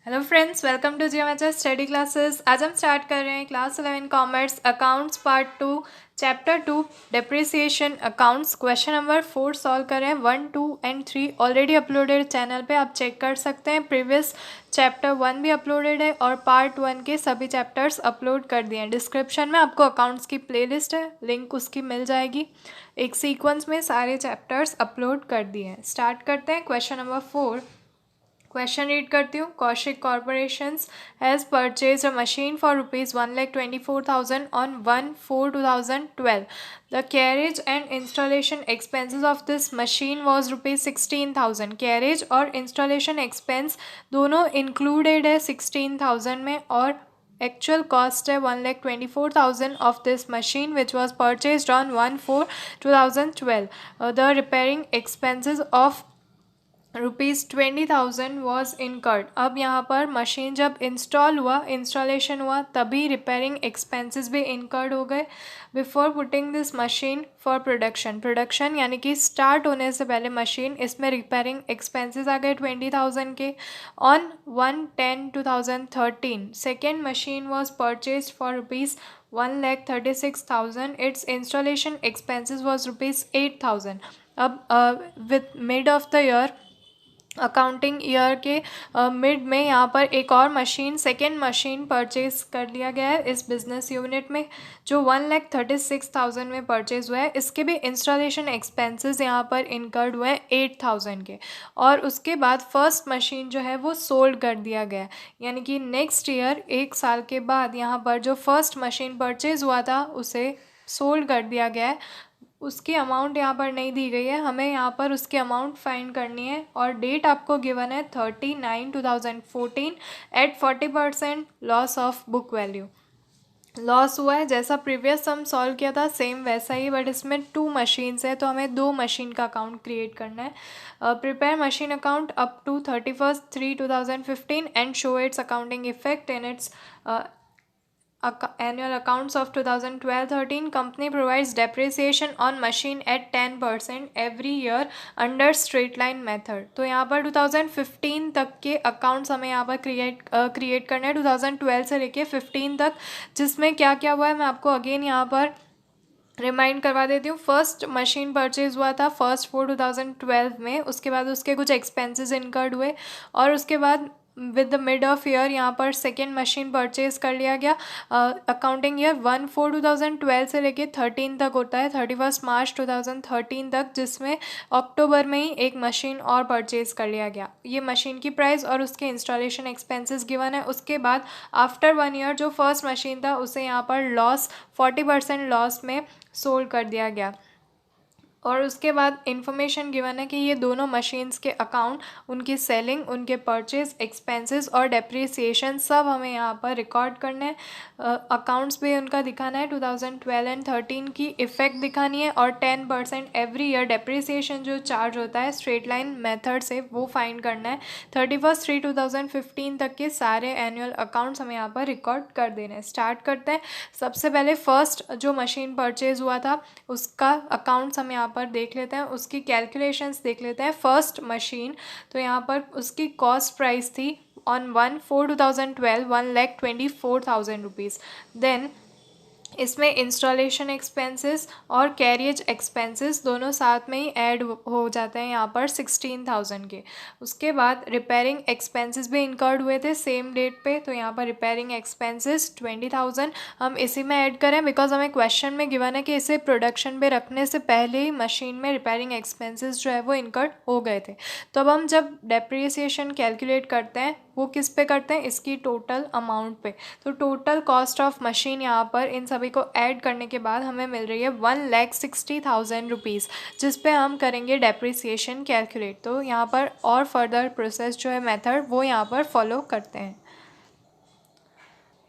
Hello friends, welcome to GMHS study classes. आज हम start कर रहे हैं class 11 commerce accounts part 2 chapter 2 depreciation accounts. Question number 4 solve कर रहे हैं। 1, 2 एंड 3 ऑलरेडी अपलोडेड चैनल पे, आप चेक कर सकते हैं। प्रीवियस चैप्टर 1 भी अपलोडेड है और पार्ट 1 के सभी चैप्टर्स अपलोड कर दिए हैं। डिस्क्रिप्शन में आपको अकाउंट्स की प्लेलिस्ट है, लिंक उसकी मिल जाएगी। एक सीक्वेंस में सारे चैप्टर्स अपलोड कर दिए हैं। स्टार्ट करते हैं क्वेश्चन नंबर 4। क्वेश्चन रीड करती हूँ। Kaushik corporations has purchase a machine for ₹1,24,000 on 1/4/2012. The carriage and installation expenses of this machine was ₹16,000. Carriage और इंस्टॉलेशन एक्सपेंस दोनों इंक्लूडेड है 16,000 में, और एक्चुअल कॉस्ट है 1,24,000 of this machine which was purchase on 1/4/2012. The repairing expenses of ₹20,000 was incurred. अब यहाँ पर machine जब इंस्टॉलेशन हुआ तभी रिपेयरिंग एक्सपेंसेस भी इनकर्ड हो गए। Before putting this machine for production यानी कि स्टार्ट होने से पहले मशीन, इसमें रिपेयरिंग एक्सपेंसेस आ गए 20,000 के। On 1/10/2013 second machine was purchase for ₹1,36,000. It's installation expenses was ₹8,000. अब with mid of the year, accounting year के मिड में यहाँ पर एक और मशीन, सेकेंड मशीन परचेज कर लिया गया है इस बिजनेस यूनिट में, जो 1,36,000 में परचेज हुआ है। इसके भी इंस्टॉलेशन एक्सपेंसेस यहाँ पर इनकर्ड हुए हैं 8,000 के। और उसके बाद फर्स्ट मशीन जो है वो सोल्ड कर दिया गया है, यानी कि नेक्स्ट ईयर, एक साल के बाद, यहाँ पर जो फर्स्ट मशीन परचेज हुआ था उसे सोल्ड कर दिया गया है। उसकी अमाउंट यहाँ पर नहीं दी गई है, हमें यहाँ पर उसकी अमाउंट फाइंड करनी है। और डेट आपको गिवन है 30/9/2014 at 40% loss of book value. Loss हुआ है, जैसा प्रीवियस हम सॉल्व किया था सेम वैसा ही, बट इसमें 2 मशीन्स है तो हमें 2 मशीन का अकाउंट क्रिएट करना है। Prepare machine account up to 31/3/2015 and show its accounting effect in its annual accounts of 2012-13. Company provides depreciation on machine at 10% every year under straight line method. तो यहाँ पर 2015 तक के अकाउंट्स हमें यहाँ पर क्रिएट करने हैं, 2012 से लेके 15 तक, जिसमें क्या क्या हुआ है मैं आपको अगेन यहाँ पर रिमाइंड करवा देती हूँ। फर्स्ट मशीन परचेज हुआ था 1/4/2012 में, उसके बाद उसके कुछ एक्सपेंसेस इनकर्ड हुए, और उसके बाद with the mid of year यहाँ पर सेकेंड मशीन परचेज कर लिया गया। अकाउंटिंग ईयर 1/4/2012 से लेके 13 तक होता है, 31 मार्च 2013 तक, जिसमें अक्टूबर में ही एक मशीन और परचेज कर लिया गया। ये मशीन की प्राइस और उसके इंस्टॉलेशन एक्सपेंसेस गिवन है। उसके बाद आफ्टर 1 ईयर जो फर्स्ट मशीन था उसे यहाँ पर लॉस 40% लॉस में सोल्ड कर दिया गया। और उसके बाद इंफॉर्मेशन गिवन है कि ये दोनों मशीन्स के अकाउंट, उनकी सेलिंग, उनके परचेज एक्सपेंसेस और डेप्रिसिएशन सब हमें यहाँ पर रिकॉर्ड करने हैं। अकाउंट्स भी उनका दिखाना है, 2012 एंड 13 की इफ़ेक्ट दिखानी है, और 10% एवरी ईयर डेप्रिसिएशन जो चार्ज होता है स्ट्रेट लाइन मेथड से वो फाइंड करना है। 31/3/2015 तक के सारे एनुअल अकाउंट्स हमें यहाँ पर रिकॉर्ड कर देने हैं। स्टार्ट करते हैं। सबसे पहले फर्स्ट जो मशीन परचेज हुआ था उसका अकाउंट्स हम यहाँ पर देख लेते हैं, उसकी कैलकुलेशंस देख लेते हैं। फर्स्ट मशीन, तो यहाँ पर उसकी कॉस्ट प्राइस थी ऑन 1/4/2012 1,24,000 रुपीज़। देन इसमें इंस्टॉलेशन एक्सपेंसेस और कैरियज एक्सपेंसेस दोनों साथ में ही ऐड हो जाते हैं यहाँ पर 16,000 के। उसके बाद रिपेयरिंग एक्सपेंसेस भी इनकर्ड हुए थे सेम डेट पे, तो यहाँ पर रिपेयरिंग एक्सपेंसेस 20,000 हम इसी में ऐड करें, बिकॉज हमें क्वेश्चन में गिवन है कि इसे प्रोडक्शन पे रखने से पहले ही मशीन में रिपेयरिंग एक्सपेंसेस जो है वो इनकर्ड हो गए थे। तो अब हम जब डेप्रिसिएशन कैलकुलेट करते हैं वो किस पे करते हैं, इसकी टोटल अमाउंट पे। तो टोटल कॉस्ट ऑफ मशीन यहाँ पर इन सभी को ऐड करने के बाद हमें मिल रही है 1,60,000 रुपीज़, जिस पे हम करेंगे डेप्रिसिएशन कैलकुलेट। तो यहाँ पर और फर्दर प्रोसेस जो है मेथड वो यहाँ पर फॉलो करते हैं।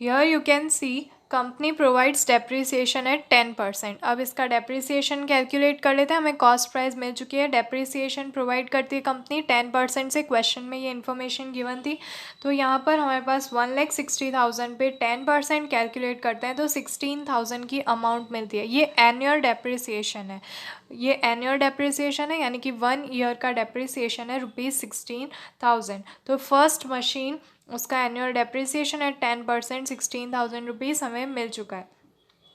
Here you can see company provides depreciation eight 10%। अब इसका डेप्रिसिएशन कैलकुलेट कर लेते हैं। हमें कॉस्ट प्राइस मिल चुकी है, डेप्रिसिएशन प्रोवाइड करती है कंपनी 10% से। क्वेश्चन में ये इन्फॉर्मेशन गिवन थी, तो यहाँ पर हमारे पास 1,60,000 पे 10% कैलकुलेट करते हैं तो 16,000 की अमाउंट मिलती है। ये एनुअल डेप्रिसिएशन है। ये एनुअल डेप्रिसिएशन है, यानी कि 1 ईयर का डेप्रिसिएशन है ₹16,000। तो फर्स्ट मशीन उसका एनुअल डेप्रिसिएशन है 10%, ₹16,000 हमें मिल चुका है।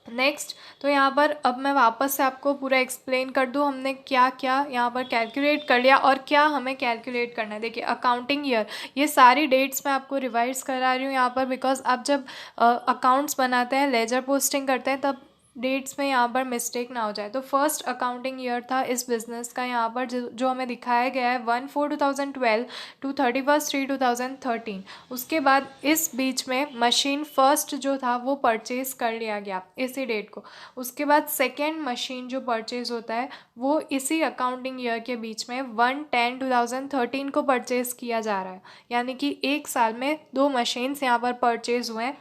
नेक्स्ट, तो यहाँ पर अब मैं वापस से आपको पूरा एक्सप्लेन कर दूँ हमने क्या क्या यहाँ पर कैलकुलेट कर लिया और क्या हमें कैलकुलेट करना है। देखिए अकाउंटिंग ईयर, ये सारी डेट्स मैं आपको रिवाइज करा रही हूँ यहाँ पर, बिकॉज आप जब अकाउंट्स बनाते हैं, लेजर पोस्टिंग करते हैं, तब डेट्स में यहाँ पर मिस्टेक ना हो जाए। तो फर्स्ट अकाउंटिंग ईयर था इस बिज़नेस का यहाँ पर जो हमें दिखाया गया है 1/4/2012 टू 31/3/2013। उसके बाद इस बीच में मशीन फर्स्ट जो था वो परचेज़ कर लिया गया इसी डेट को। उसके बाद सेकेंड मशीन जो परचेज़ होता है वो इसी अकाउंटिंग ईयर के बीच में 1/10/2013 को परचेज़ किया जा रहा है, यानी कि एक साल में 2 मशीन्स यहाँ पर परचेज़ हुए हैं।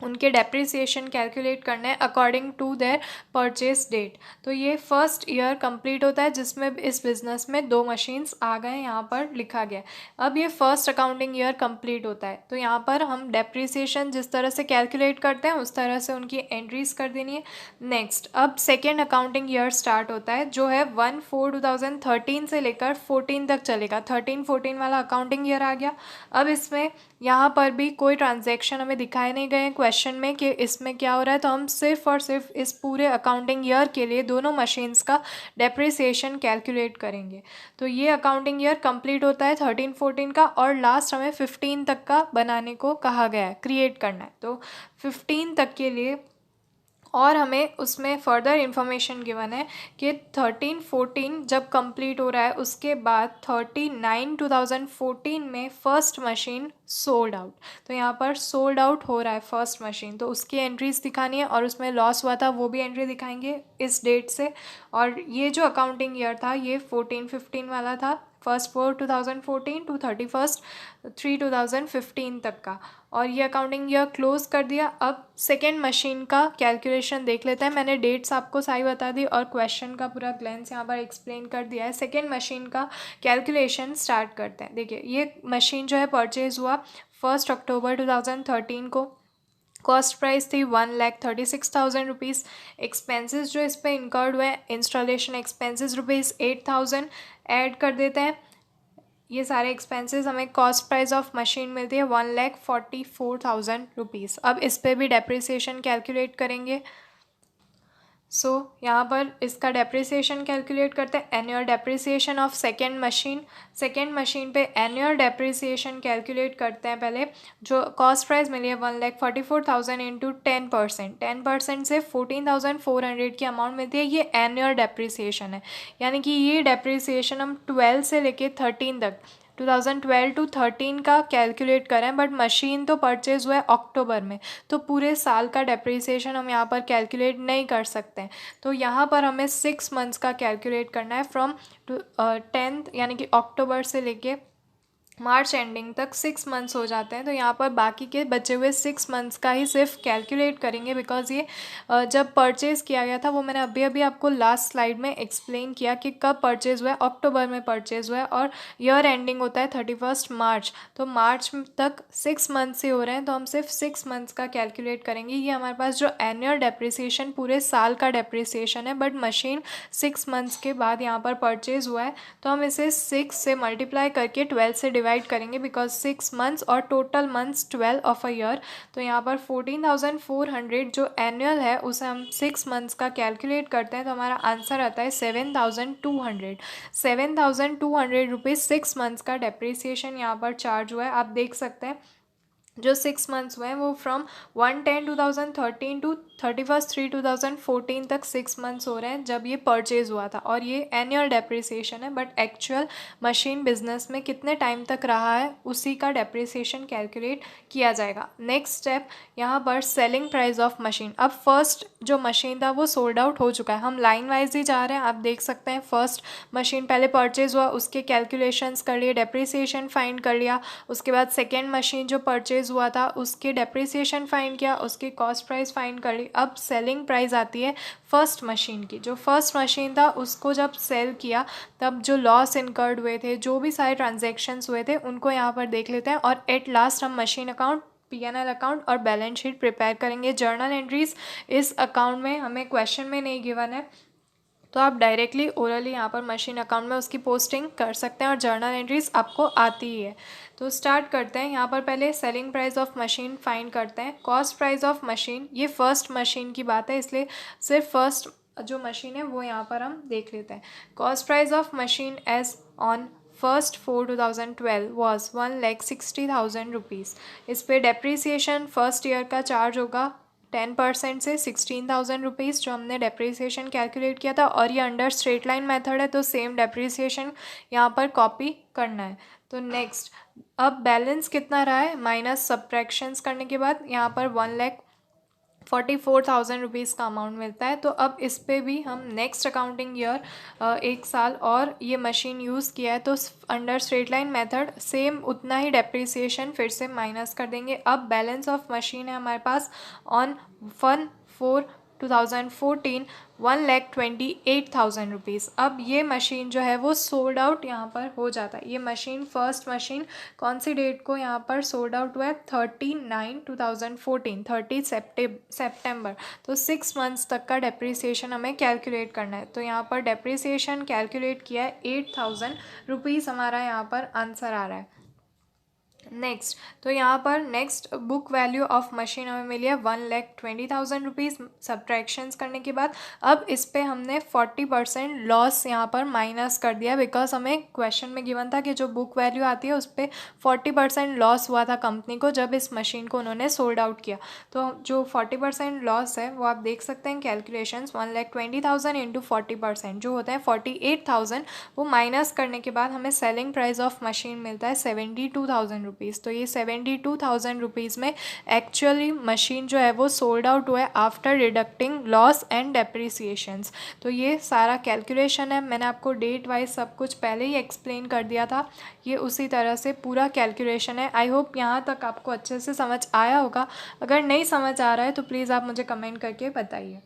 उनके डेप्रिसिएशन कैलकुलेट करना है according to their purchase date. तो ये फर्स्ट ईयर कंप्लीट होता है जिसमें इस बिज़नेस में 2 मशीन्स आ गए, यहाँ पर लिखा गया है। अब ये फर्स्ट अकाउंटिंग ईयर कंप्लीट होता है, तो यहाँ पर हम डेप्रिसिएशन जिस तरह से कैलकुलेट करते हैं उस तरह से उनकी एंट्रीज कर देनी है। नेक्स्ट, अब सेकेंड अकाउंटिंग ईयर स्टार्ट होता है जो है 1/4/2013 से लेकर 14 तक चलेगा। 13-14 वाला अकाउंटिंग ईयर आ गया। अब इसमें यहाँ पर भी कोई ट्रांजैक्शन हमें दिखाए नहीं गए क्वेश्चन में कि इसमें क्या हो रहा है, तो हम सिर्फ और सिर्फ इस पूरे अकाउंटिंग ईयर के लिए दोनों मशीन्स का डेप्रिसिएशन कैलकुलेट करेंगे। तो ये अकाउंटिंग ईयर कंप्लीट होता है 13-14 का, और लास्ट हमें 15 तक का बनाने को कहा गया है, क्रिएट करना है। तो 15 तक के लिए और हमें उसमें फर्दर इंफॉर्मेशन गिवन है कि 13-14 जब कंप्लीट हो रहा है उसके बाद 39/2014 में फर्स्ट मशीन सोल्ड आउट। तो यहाँ पर सोल्ड आउट हो रहा है फर्स्ट मशीन, तो उसकी एंट्रीज दिखानी है और उसमें लॉस हुआ था वो भी एंट्री दिखाएंगे इस डेट से। और ये जो अकाउंटिंग ईयर था ये 14-15 वाला था, 1/4/2014 टू 31/3/2015 तक का, और ये अकाउंटिंग ईयर क्लोज कर दिया। अब सेकेंड मशीन का कैलकुलेशन देख लेते हैं। मैंने डेट्स आपको सारी बता दी और क्वेश्चन का पूरा ग्लैंस यहाँ पर एक्सप्लेन कर दिया है। सेकेंड मशीन का कैलकुलेशन स्टार्ट करते हैं। देखिए ये मशीन जो है परचेज हुआ 1 अक्टूबर 2013 को। कॉस्ट प्राइस थी 1,36,000 रुपीज़। एक्सपेंसेस जो इस पर इंकर्ड हुए हैं, इंस्टॉलेशन एक्सपेंसेस ₹8,000 ऐड कर देते हैं। ये सारे एक्सपेंसेस हमें कॉस्ट प्राइस ऑफ मशीन मिलती है 1,44,000 रुपीज़। अब इस पर भी डेप्रिसिएशन कैलकुलेट करेंगे। सो यहाँ पर इसका डेप्रिसिएशन कैलकुलेट करते हैं। Annual depreciation of second machine पे एनुअल डेप्रिसिएशन कैलकुलेट करते हैं। पहले जो कॉस्ट प्राइस मिली है 1,44,000 इंटू 10%, 10% से 14,400 की अमाउंट मिलती है। ये एनुअल डेप्रिसिएशन है, यानी कि ये डेप्रिसिएशन हम 12 से लेके 13 तक 2012 टू 13 का कैलकुलेट करें, बट मशीन तो परचेज हुआ है अक्टूबर में, तो पूरे साल का डेप्रिसिएशन हम यहाँ पर कैलकुलेट नहीं कर सकते हैं। तो यहाँ पर हमें 6 मंथ्स का कैलकुलेट करना है फ्रॉम 10th यानी कि अक्टूबर से लेके मार्च एंडिंग तक 6 मंथ्स हो जाते हैं। तो यहाँ पर बाकी के बचे हुए 6 मंथ्स का ही सिर्फ कैलकुलेट करेंगे, बिकॉज ये जब परचेज़ किया गया था वो मैंने अभी अभी आपको लास्ट स्लाइड में एक्सप्लेन किया कि कब परचेज़ हुआ है, अक्टूबर में परचेज़ हुआ है और ईयर एंडिंग होता है 31 मार्च। तो मार्च तक 6 मंथ्स ही हो रहे हैं, तो हम सिर्फ 6 मंथ्स का कैलकुलेट करेंगे। ये हमारे पास जो एनुअल डेप्रिसिएशन पूरे साल का डेप्रिसिएशन है, बट मशीन 6 मंथ्स के बाद यहाँ पर परचेज़ हुआ है, तो हम इसे 6 से मल्टीप्लाई करके 12 से डिवाइड करेंगे, बिकॉज 6 मंथ्स और total months 12 of a year. तो यहाँ पर 14,400 जो एनुअल है उसे हम 6 मंथ्स का कैलकुलेट करते हैं, तो हमारा आंसर आता है 7,200 रुपीज़ 6 मंथ्स का डेप्रिसिएशन यहाँ पर चार्ज हुआ है। आप देख सकते हैं जो 6 मंथ्स हुए हैं वो फ्रॉम 1/10/2013 टू 31/3/2014 तक 6 मंथ्स हो रहे हैं जब ये परचेज़ हुआ था, और ये एनुअल डेप्रिसिएशन है, बट एक्चुअल मशीन बिजनेस में कितने टाइम तक रहा है उसी का डेप्रिसिएशन कैलकुलेट किया जाएगा। नेक्स्ट स्टेप यहाँ पर सेलिंग प्राइस ऑफ मशीन। अब फर्स्ट जो मशीन था वो सोल्ड आउट हो चुका है, हम लाइन वाइज ही जा रहे हैं। आप देख सकते हैं फर्स्ट मशीन पहले परचेज हुआ, उसके कैलकुलेशंस कर लिए, डेप्रिसिएशन फाइंड कर लिया। उसके बाद सेकेंड मशीन जो परचेज हुआ था उसके डेप्रिसिएशन फाइंड किया, उसकी कॉस्ट प्राइस फाइंड कर ली। अब सेलिंग प्राइस आती है फर्स्ट मशीन की। जो फर्स्ट मशीन था उसको जब सेल किया तब जो लॉस इनकर्ड हुए थे, जो भी सारे ट्रांजैक्शंस हुए थे उनको यहाँ पर देख लेते हैं, और एट लास्ट हम मशीन अकाउंट, P&L अकाउंट और बैलेंस शीट प्रिपेयर करेंगे। जर्नल एंट्रीज इस अकाउंट में हमें क्वेश्चन में नहीं गिवन है, तो आप डायरेक्टली ओरली यहाँ पर मशीन अकाउंट में उसकी पोस्टिंग कर सकते हैं और जर्नल एंट्रीज आपको आती ही है। तो स्टार्ट करते हैं। यहाँ पर पहले selling price of machine find करते हैं। कॉस्ट प्राइस ऑफ मशीन, ये फर्स्ट मशीन की बात है इसलिए सिर्फ फर्स्ट जो मशीन है वो यहाँ पर हम देख लेते हैं। Cost price of machine as on 1/4/2012 was 1,60,000 rupees. इस पर डेप्रीसिएशन फर्स्ट ईयर का चार्ज होगा 10% से 16,000 रुपीज़, जो हमने डेप्रीसिएशन कैलकुलेट किया था। और ये अंडर स्ट्रेट लाइन मेथड है तो सेम डेप्रीसिएशन यहाँ पर कॉपी करना है। तो नेक्स्ट, अब बैलेंस कितना रहा है माइनस सब्ट्रैक्शंस करने के बाद यहाँ पर 1,44,000 रुपीज़ का अमाउंट मिलता है। तो अब इस पे भी हम नेक्स्ट अकाउंटिंग ईयर 1 साल और ये मशीन यूज़ किया है तो under straight line method same उतना ही डेप्रीसिएशन फिर से माइनस कर देंगे। अब बैलेंस ऑफ मशीन है हमारे पास ऑन 1/4/2014 1,28,000 रुपीज़। अब ये मशीन जो है वो सोल्ड आउट यहाँ पर हो जाता है। ये मशीन फर्स्ट मशीन कौन सी डेट को यहाँ पर सोल्ड आउट हुआ है 30/9/2014, 30 सेप्टेम्बर। तो 6 मंथ्स तक का डेप्रीसिएशन हमें कैलकुलेट करना है। तो यहाँ पर डेप्रीसिएशन कैलकुलेट किया है 8,000 रुपीज़, हमारा यहाँ पर आंसर आ रहा है। नेक्स्ट, तो यहाँ पर next book value of machine हमें मिली है 1,20,000 रुपीज़ सब्ट्रैक्शंस करने के बाद। अब इस पे हमने 40% लॉस यहाँ पर माइनस कर दिया बिकॉज हमें क्वेश्चन में गिवन था कि जो बुक वैल्यू आती है उस पर 40% लॉस हुआ था कंपनी को जब इस मशीन को उन्होंने सोल्ड आउट किया। तो जो 40% लॉस है वो आप देख सकते हैं कैलकुलेशंस, 1,20,000 इंटू 40% जो होता है 48,000, वो माइनस करने के बाद हमें सेलिंग प्राइस ऑफ मशीन मिलता है 72,000 रुपीज़। तो ये 72,000 रुपीज़ में एक्चुअली मशीन जो है वो सोल्ड आउट हुआ है आफ्टर डिडक्टिंग लॉस एंड डेप्रीसिएशंस। तो ये सारा कैलकुलेशन है, मैंने आपको डेट वाइज सब कुछ पहले ही एक्सप्लेन कर दिया था। ये उसी तरह से पूरा कैलकुलेशन है। आई होप यहाँ तक आपको अच्छे से समझ आया होगा। अगर नहीं समझ आ रहा है तो प्लीज़ आप मुझे कमेंट करके बताइए।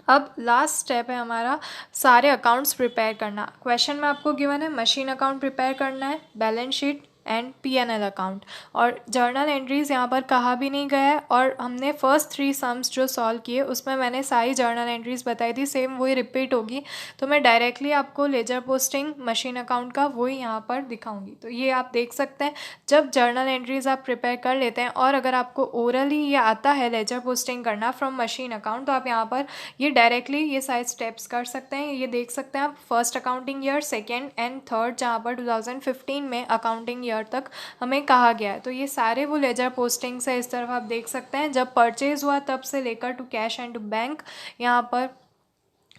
अब लास्ट स्टेप है हमारा सारे अकाउंट्स प्रिपेयर करना। क्वेश्चन में आपको गिवन है मशीन अकाउंट प्रिपेयर करना है, balance sheet and P&L account, और जर्नल एंट्रीज़ यहाँ पर कहा भी नहीं गया है। और हमने फर्स्ट 3 सम्स जो सॉल्व किए उसमें मैंने सारी जर्नल एंट्रीज़ बताई थी, सेम वही रिपीट होगी। तो मैं डायरेक्टली आपको लेजर पोस्टिंग मशीन अकाउंट का वही यहाँ पर दिखाऊंगी। तो ये आप देख सकते हैं जब जर्नल एंट्रीज़ आप प्रिपेयर कर लेते हैं और अगर आपको ओरली ये आता है लेजर पोस्टिंग करना फ्रॉम मशीन अकाउंट, तो आप यहाँ पर ये डायरेक्टली ये सारे स्टेप्स कर सकते हैं। ये देख सकते हैं आप first accounting year, second and third, जहाँ पर 2015 में अकाउंटिंग ईयर तक हमें कहा गया है। तो ये सारे वो लेजर पोस्टिंग्स है, इस तरफ आप देख सकते हैं जब परचेज हुआ तब से लेकर to cash and to bank यहाँ पर।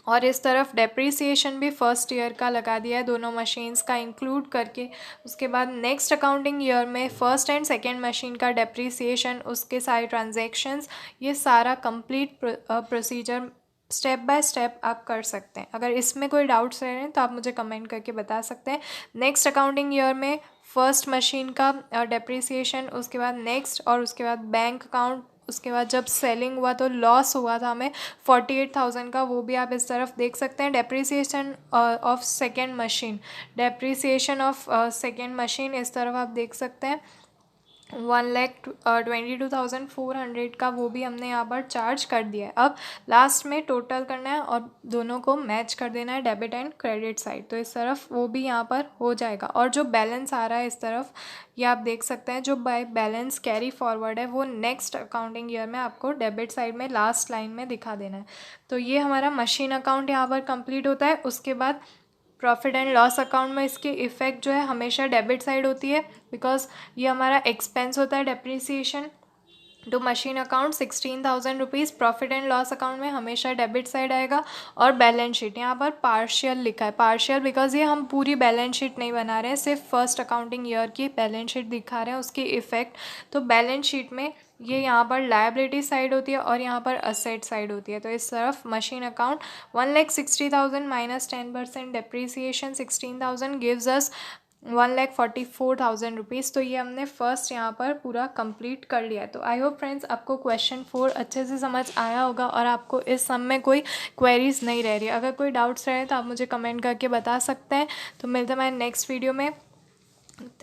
और इस तरफ डेप्रीसिएशन भी फर्स्ट ईयर का लगा दिया है दोनों मशीन्स का इंक्लूड करके। उसके बाद नेक्स्ट अकाउंटिंग ईयर में फर्स्ट एंड सेकेंड मशीन का डेप्रीसिएशन, उसके सारे ट्रांजैक्शंस, ये सारा complete procedure step by step आप कर सकते हैं। अगर इसमें कोई डाउट्स रह रहे हैं तो आप मुझे कमेंट करके बता सकते हैं। नेक्स्ट अकाउंटिंग ईयर में फर्स्ट मशीन का डेप्रीसिएशन, उसके बाद नेक्स्ट, और उसके बाद बैंक अकाउंट, उसके बाद जब सेलिंग हुआ तो लॉस हुआ था हमें 48,000 का, वो भी आप इस तरफ देख सकते हैं। Depreciation of second machine, depreciation of second machine इस तरफ आप देख सकते हैं 1,22,400 का, वो भी हमने यहाँ पर चार्ज कर दिया है। अब लास्ट में टोटल करना है और दोनों को मैच कर देना है डेबिट एंड क्रेडिट साइड। तो इस तरफ वो भी यहाँ पर हो जाएगा। और जो बैलेंस आ रहा है इस तरफ ये आप देख सकते हैं, जो बाय बैलेंस कैरी फॉरवर्ड है वो नेक्स्ट अकाउंटिंग ईयर में आपको डेबिट साइड में लास्ट लाइन में दिखा देना है। तो ये हमारा मशीन अकाउंट यहाँ पर कंप्लीट होता है। उसके बाद प्रॉफिट एंड लॉस अकाउंट में इसकी इफ़ेक्ट जो है हमेशा डेबिट साइड होती है बिकॉज ये हमारा एक्सपेंस होता है डेप्रीसिएशन। तो machine account 16,000 rupees, profit and loss account में हमेशा डेबिट साइड आएगा। और बैलेंस शीट यहाँ पर पार्शियल लिखा है, पार्शियल बिकॉज ये हम पूरी बैलेंस शीट नहीं बना रहे हैं, सिर्फ फर्स्ट अकाउंटिंग ईयर की बैलेंस शीट दिखा रहे हैं उसकी इफ़ेक्ट। तो बैलेंस शीट में ये यहाँ पर लायबिलिटी साइड होती है और यहाँ पर असेट साइड होती है। तो इस तरफ machine account 1,60,000 minus 10% depreciation 16,000 gives us 1,44,000 rupees. तो ये हमने फर्स्ट यहाँ पर पूरा कंप्लीट कर लिया है। तो आई होप फ्रेंड्स आपको क्वेश्चन 4 अच्छे से समझ आया होगा और आपको इस सम में कोई क्वेरीज नहीं रह रही। अगर कोई डाउट्स रहे तो आप मुझे कमेंट करके बता सकते हैं। तो मिलते हैं हमारे नेक्स्ट वीडियो में।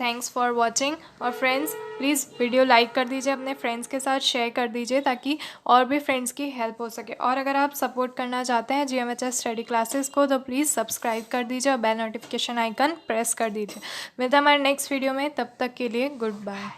Thanks for watching. और फ्रेंड्स प्लीज़ वीडियो लाइक कर दीजिए, अपने फ्रेंड्स के साथ शेयर कर दीजिए ताकि और भी फ्रेंड्स की हेल्प हो सके। और अगर आप सपोर्ट करना चाहते हैं GMHS स्टडी क्लासेस को तो प्लीज़ सब्सक्राइब कर दीजिए और बेल नोटिफिकेशन आइकन प्रेस कर दीजिए। मिलते हैं हमारे नेक्स्ट वीडियो में, तब तक के लिए गुड बाय।